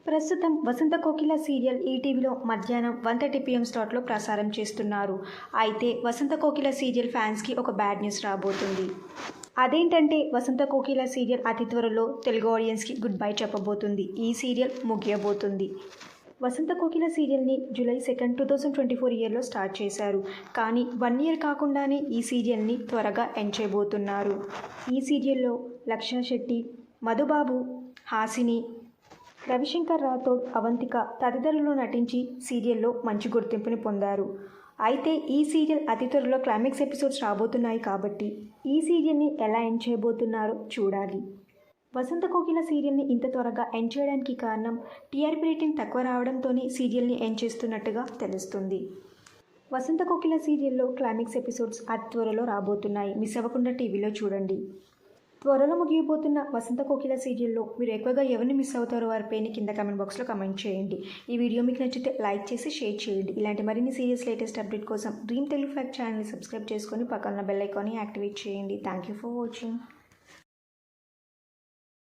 ప్రస్తుతం వసంత కోకిల సీరియల్ ఈటీవీలో మధ్యాహ్నం 1:30 PM స్లాట్లో ప్రసారం చేస్తున్నారు. అయితే వసంత కోకిల సీరియల్ ఫ్యాన్స్కి ఒక బ్యాడ్ న్యూస్ రాబోతుంది. అదేంటంటే వసంత కోకిల సీరియల్ అతి త్వరలో తెలుగు ఆడియన్స్కి గుడ్ బై చెప్పబోతుంది. ఈ సీరియల్ ముగియబోతుంది. వసంత కోకిల సీరియల్ని జూలై 2, 2024 ఇయర్లో స్టార్ట్ చేశారు. కానీ 1 ఇయర్ కాకుండానే ఈ సీరియల్ని త్వరగా ఎండ్ చేయబోతున్నారు. ఈ సీరియల్లో లక్షా శెట్టి, మధుబాబు, హాసిని, రవిశంకర్ రాథోడ్, అవంతిక తదితరులు నటించి సీరియల్లో మంచి గుర్తింపుని పొందారు. అయితే ఈ సీరియల్ అతి త్వరలో క్లైమాక్స్ ఎపిసోడ్స్ రాబోతున్నాయి కాబట్టి ఈ సీరియల్ని ఎలా ఎండ్ చేయబోతున్నారో చూడాలి. వసంత కోకిల సీరియల్ని ఇంత త్వరగా ఎండ్ చేయడానికి కారణం టీఆర్పీ రేటింగ్ తక్కువ రావడంతోనే సీరియల్ని ఎండ్ చేస్తున్నట్టుగా తెలుస్తుంది. వసంత కోకిల సీరియల్లో క్లైమాక్స్ ఎపిసోడ్స్ అతి త్వరలో రాబోతున్నాయి. మిస్ అవ్వకుండా టీవీలో చూడండి. త్వరలో ముగియబోతున్న వసంత కోకిల సీరియల్లో మీరు ఎక్కువగా ఎవరిని మిస్ అవుతారో వారి పేరుని కింద కామెంట్ బాక్స్లో కామెంట్ చేయండి. ఈ వీడియో మీకు నచ్చితే లైక్ చేసి షేర్ చేయండి. ఇలాంటి మరిన్ని సీరియల్స్ లేటెస్ట్ అప్డేట్ కోసం డ్రీమ్ తెలుగు ఫ్యాక్ట్ ఛానల్ని సబ్స్క్రైబ్ చేసుకొని పక్కన బెల్ ఐకాన్ని యాక్టివేట్ చేయండి. Thank you for watching.